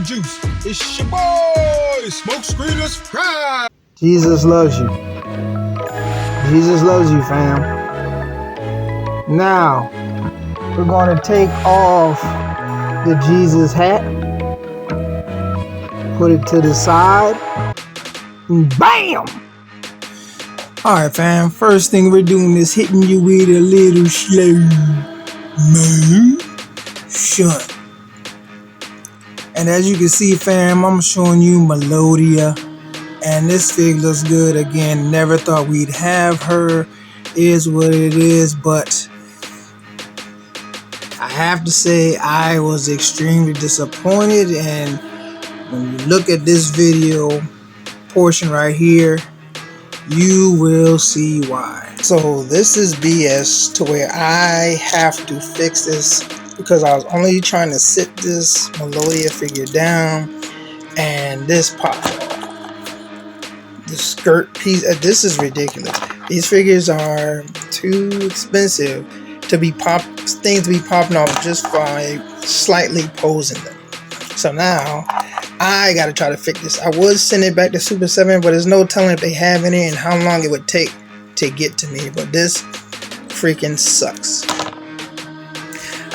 juice. It's your boy, Smoke Screenless Fry. Jesus loves you. Jesus loves you, fam. Now, we're going to take off the Jesus hat, put it to the side, and bam! Alright, fam, first thing we're doing is hitting you with a little slow motion. And as you can see, fam, I'm showing you Melodia. And this fig looks good. Again, never thought we'd have her. Is what it is, but I have to say I was extremely disappointed. And when you look at this video portion right here, you will see why. So this is BS to where I have to fix this because I was only trying to sit this Melodia figure down and this popped off. The skirt piece, this is ridiculous. These figures are too expensive to be things to be popping off just by slightly posing them. So now I gotta try to fix this. I would send it back to SUPER7, but there's no telling if they have any and how long it would take to get to me. But this freaking sucks.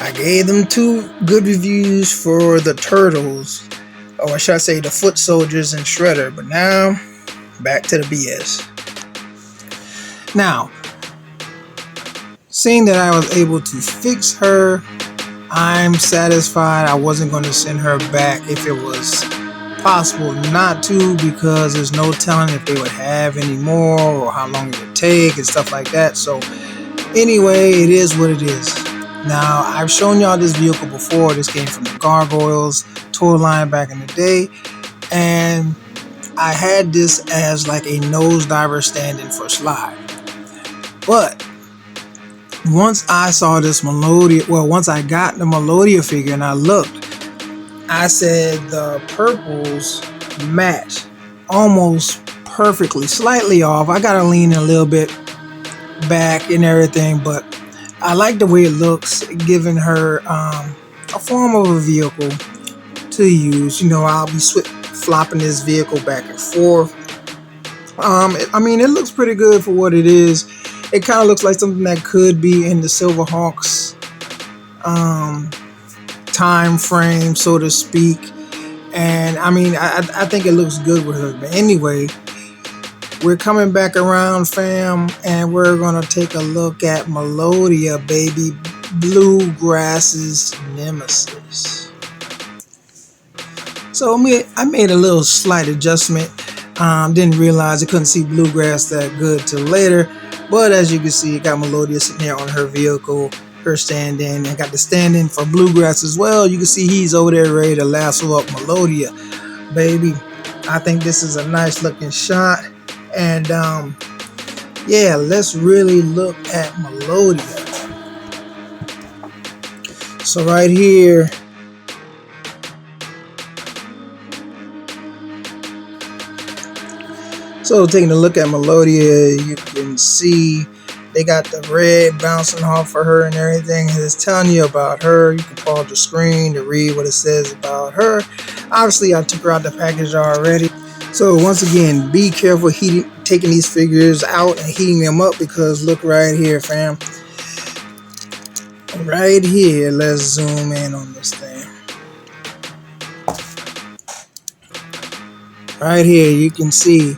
I gave them 2 good reviews for the Turtles, or should I say the Foot Soldiers and Shredder, but now back to the BS. Now, seeing that I was able to fix her, I'm satisfied. I wasn't going to send her back if it was possible not to, because there's no telling if they would have any more or how long it would take and stuff like that. So anyway, it is what it is. Now, I've shown y'all this vehicle before. This came from the Gargoyles toy line back in the day, and I had this as like a nosediver stand-in for Slide. But once I saw this Melodia, once I got the Melodia figure and I looked, I said the purples match almost perfectly, slightly off. I gotta lean a little bit back and everything, but I like the way it looks, giving her a form of a vehicle to use. You know, I'll be flopping this vehicle back and forth. I mean, it looks pretty good for what it is. It kind of looks like something that could be in the Silverhawks time frame, so to speak. And I mean, I think it looks good with her. But anyway, we're coming back around, fam, and we're gonna take a look at Melodia, baby, Bluegrass's nemesis. So I made a little slight adjustment. Didn't realize I couldn't see Bluegrass that good till later. But as you can see, I got Melodia sitting here on her vehicle, her stand-in. I got the stand-in for Bluegrass as well. You can see he's over there ready to lasso up Melodia, baby. I think this is a nice looking shot. And yeah, let's really look at Melodia. So right here, so taking a look at Melodia, you can see they got the red bouncing off for her and everything. It's telling you about her. You can pause the screen to read what it says about her. Obviously, I took her out the package already. So once again, be careful taking these figures out and heating them up, because look right here, fam. Right here, let's zoom in on this thing. Right here, you can see.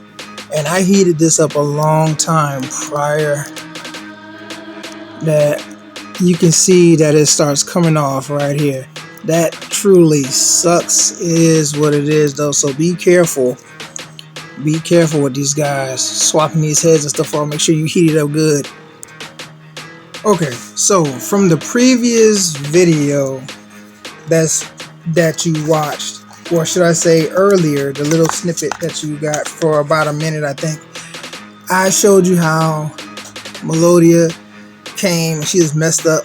And I heated this up a long time prior, that you can see that it starts coming off right here. That truly sucks. It is what it is though, so be careful. Be careful with these guys, swapping these heads and stuff on. Make sure you heat it up good. Okay, so from the previous video that you watched, or should I say earlier, the little snippet that you got for about a minute, I think, I showed you how Melodia came, she was messed up,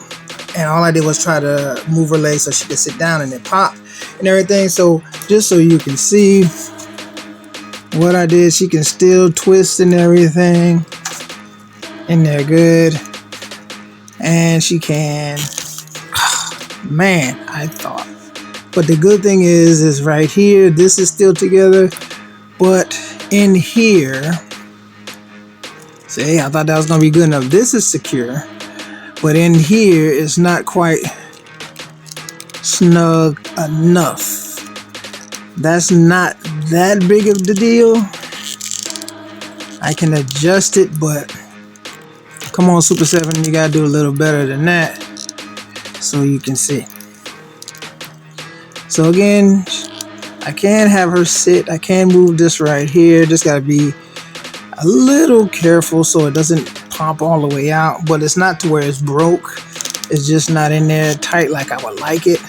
and all I did was try to move her leg so she could sit down and it popped and everything. So just so you can see what I did, she can still twist and everything, and they're good. And she can, man, I thought But the good thing is right here, this is still together, but in here, see, I thought that was gonna be good enough. This is secure, but in here it's not quite snug enough. That's not that big of the deal. I can adjust it, but come on, Super7, you gotta do a little better than that so you can see. So again, I can have her sit. I can move this right here. Just gotta be a little careful so it doesn't pop all the way out, but it's not to where it's broke. It's just not in there tight like I would like it.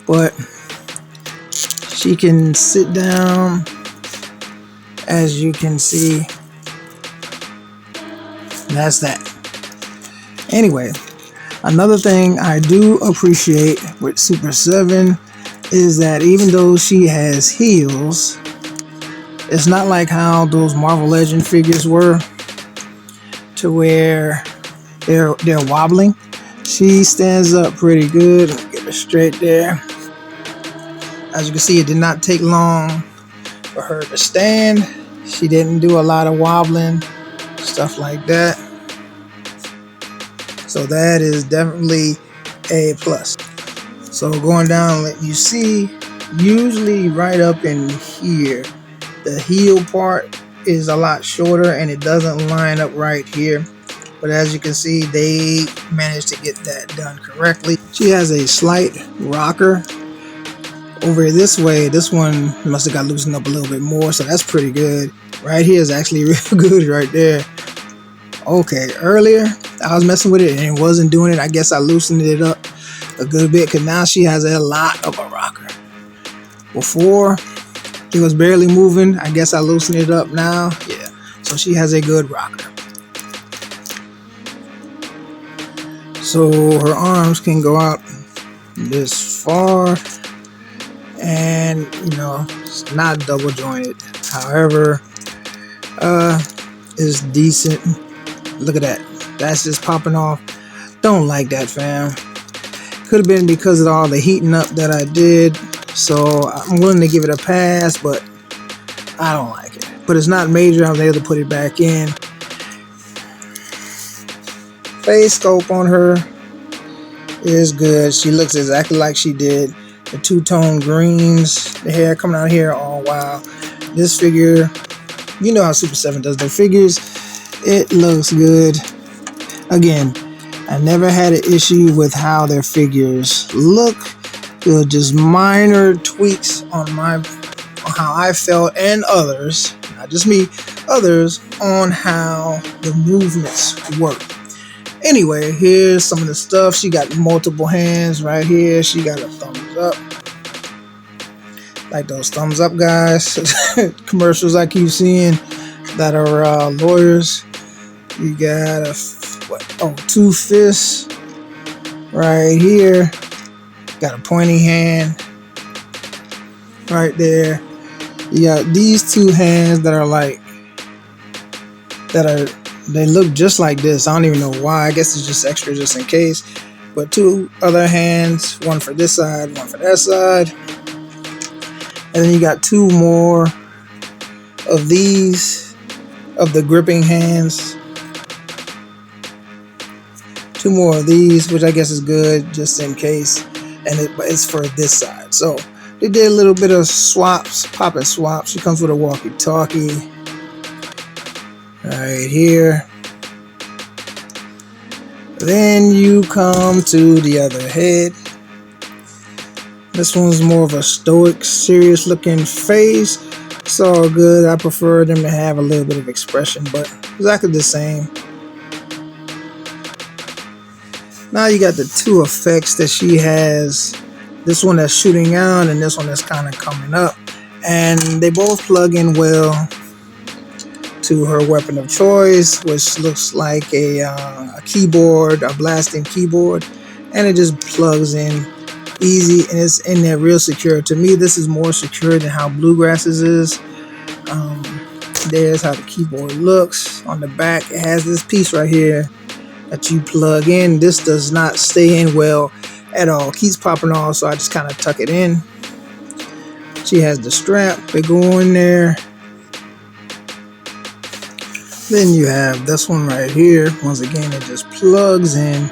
But she can sit down, as you can see. That's that. Anyway, another thing I do appreciate with Super7 is that even though she has heels, it's not like how those Marvel Legend figures were, to where they're wobbling. She stands up pretty good. Let me get her straight there. As you can see, it did not take long for her to stand. She didn't do a lot of wobbling, stuff like that. So that is definitely a plus. So going down, let you see, usually right up in here, the heel part is a lot shorter and it doesn't line up right here. But as you can see, they managed to get that done correctly. She has a slight rocker. Over this way, this one must have got loosened up a little bit more, so that's pretty good. Right here is actually real good right there. Okay, earlier I was messing with it and it wasn't doing it. I guess I loosened it up a good bit because now she has a lot of a rocker. Before, it was barely moving. I guess I loosened it up now. Yeah, so she has a good rocker. So her arms can go out this far. And you know, it's not double jointed, however, it's decent. Look at that, that's just popping off. Don't like that, fam. Could have been because of all the heating up that I did, so I'm willing to give it a pass, but I don't like it. But it's not major. I was able to put it back in. Face scope on her is good. She looks exactly like she did. The two-tone greens, the hair coming out here, oh wow. This figure, you know how Super7 does their figures. It looks good. Again, I never had an issue with how their figures look. It was just minor tweaks on how I felt, and others, not just me, others, on how the movements work. Anyway, here's some of the stuff. She got multiple hands right here. She got a thumbs up. Like those thumbs up guys. Commercials I keep seeing that are lawyers. You got two fists right here. Got a pointy hand right there. You got these two hands that are they look just like this. I don't even know why. I guess it's just extra just in case. But two other hands, one for this side, one for that side. And then you got two more of these, of the gripping hands. Two more of these, which I guess is good just in case. And it's for this side. So they did a little bit of swaps, popping swaps. She comes with a walkie-talkie right here. Then you come to the other head. This one's more of a stoic, serious looking face. It's all good. I prefer them to have a little bit of expression, but exactly the same. Now you got the two effects that she has. This one that's shooting out and this one that's kind of coming up. And they both plug in well to her weapon of choice, which looks like a keyboard, a blasting keyboard. And it just plugs in easy and it's in there real secure. To me, this is more secure than how Bluegrass's is. There's how the keyboard looks. On the back, it has this piece right here that you plug in. This does not stay in well at all. Keeps popping off, so I just kind of tuck it in. She has the strap, they go in there. Then you have this one right here. Once again, it just plugs in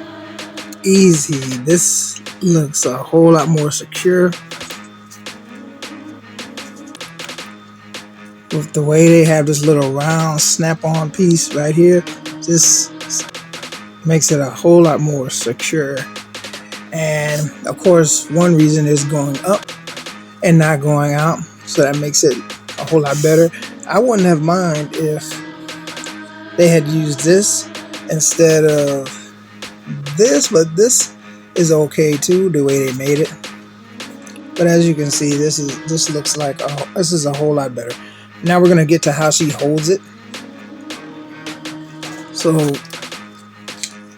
easy. This looks a whole lot more secure with the way they have this little round snap-on piece right here. This makes it a whole lot more secure. And of course, one reason is going up and not going out, so that makes it a whole lot better. I wouldn't have mind if they had used this instead of this, but this is okay too, the way they made it. But as you can see, this looks like this is a whole lot better. Now we're gonna get to how she holds it. So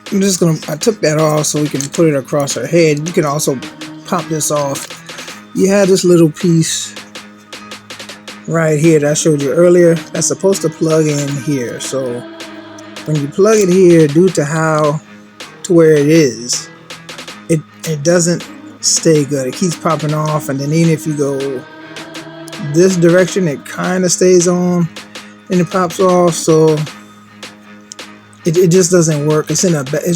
I took that off so we can put it across her head. You can also pop this off. You have this little piece right here that I showed you earlier that's supposed to plug in here. So when you plug it here, due to where it is, it doesn't stay good. It keeps popping off, and then even if you go this direction, it kind of stays on and it pops off. So it just doesn't work. It's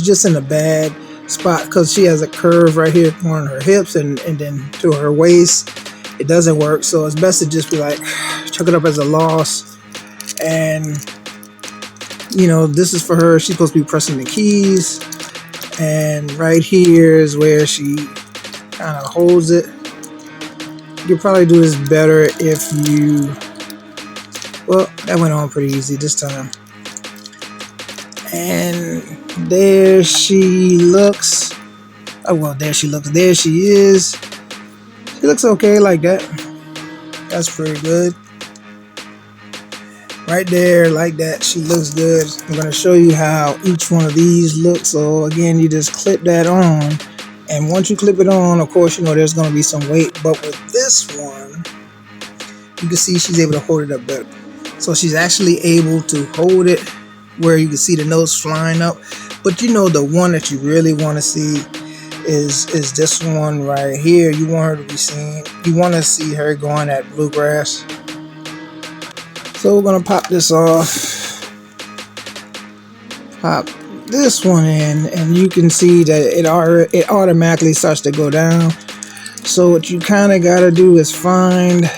just in a bad spot because she has a curve right here on her hips and then to her waist. It doesn't work, so it's best to just be like, chuck it up as a loss. And you know, this is for her. She's supposed to be pressing the keys, and right here is where she kind of holds it. You could probably do this better if you, well, that went on pretty easy this time. And there she looks. Oh well, there she looks. There she is. She looks okay like that. That's pretty good. Right there, like that, she looks good. I'm going to show you how each one of these looks. So again, you just clip that on, and once you clip it on, of course, you know there's going to be some weight. But with this one, you can see she's able to hold it up better. So she's actually able to hold it where you can see the notes flying up. But you know, the one that you really want to see is this one right here. You want her to be seen. You want to see her going at bluegrass. So we're gonna pop this off, pop this one in, and you can see that it automatically starts to go down. So what you kind of got to do is find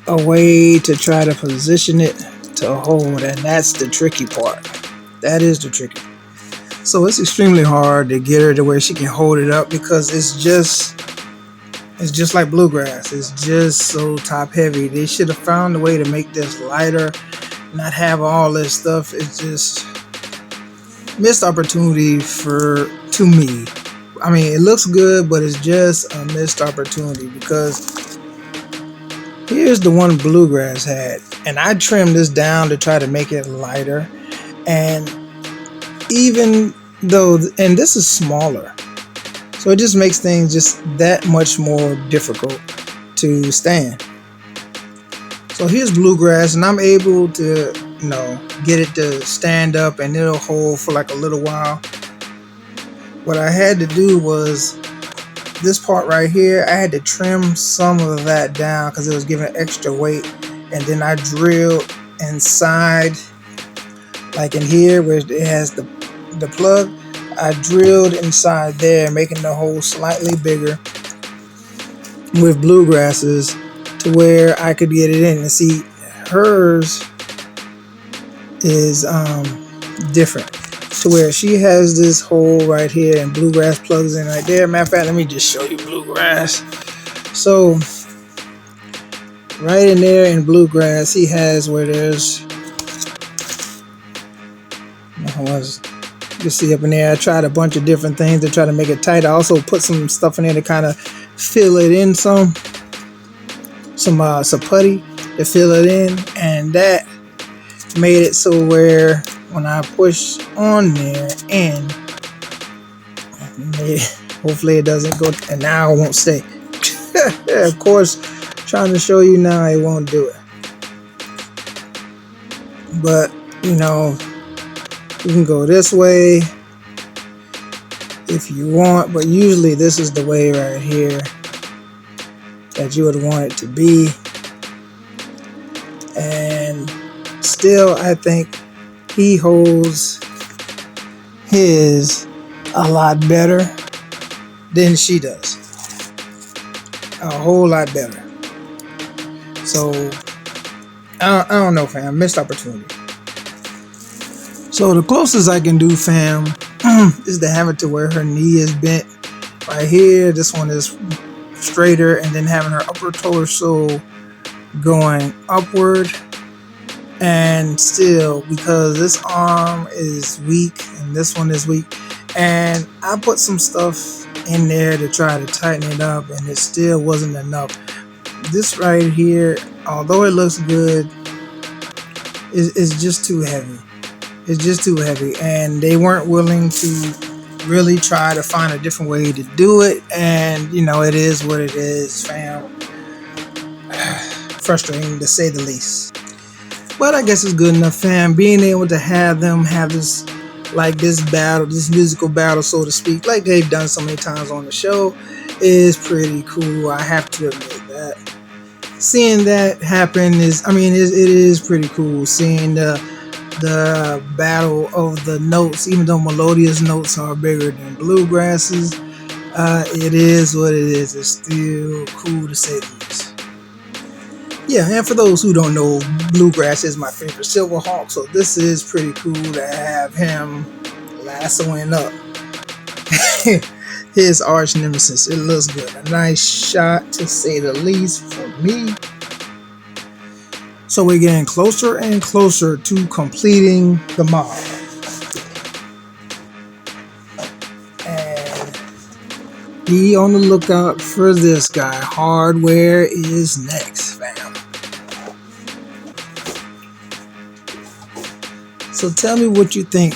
a way to try to position it to hold, and that's the tricky part. That is the tricky. So it's extremely hard to get her to where she can hold it up because it's just like bluegrass. It's just so top heavy. They should have found a way to make this lighter, not have all this stuff. It's just missed opportunity to me. I mean, it looks good, but it's just a missed opportunity because here's the one bluegrass had, and I trimmed this down to try to make it lighter. And even though, and this is smaller, so it just makes things just that much more difficult to stand. So here's bluegrass, and I'm able to, you know, get it to stand up, and it'll hold for like a little while. What I had to do was this part right here, I had to trim some of that down because it was giving extra weight. And then I drilled inside, like in here where it has the plug, I drilled inside there, making the hole slightly bigger with bluegrasses to where I could get it in. And see, hers is different, to where she has this hole right here and bluegrass plugs in right there. Matter of fact, let me just show you bluegrass. So right in there in bluegrass, he has where there's, you can see up in there, I tried a bunch of different things to try to make it tight. I also put some stuff in there to kind of fill it in, some putty to fill it in, and that made it so where when I push on there, and hopefully it doesn't go, and now it won't stay. Of course, trying to show you now, it won't do it. But you know, you can go this way. if you want, but usually this is the way right here that you would want it to be. And still, I think he holds his a lot better than she does. A whole lot better. So I don't know, fam. Missed opportunity. So the closest I can do, fam, is to have it to where her knee is bent right here. This one is straighter, and then having her upper torso going upward. And still, because this arm is weak and this one is weak, and I put some stuff in there to try to tighten it up, and it still wasn't enough. This right here, although it looks good, is just too heavy. It's just too heavy, and they weren't willing to really try to find a different way to do it. And you know, it is what it is, fam. Frustrating to say the least. But I guess it's good enough, fam. Being able to have them have this, like this battle, this musical battle, so to speak, like they've done so many times on the show, is pretty cool. I have to admit that. Seeing that happen is, I mean, it is pretty cool. Seeing the battle of the notes, even though Melodia's notes are bigger than Bluegrass's, it is what it is. It's still cool to say the least. Yeah, and for those who don't know, Bluegrass is my favorite Silverhawk, so this is pretty cool to have him lassoing up his arch nemesis. It looks good. A nice shot, to say the least, for me. So we're getting closer and closer to completing the mod. And be on the lookout for this guy. Hardware is next, fam. So tell me what you think.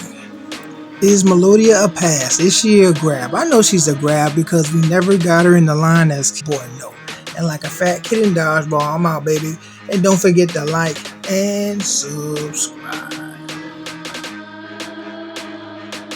Is Melodia a pass? Is she a grab? I know she's a grab because we never got her in the line as boy no. And like a fat kid in dodgeball, I'm out, baby. And don't forget to like and subscribe.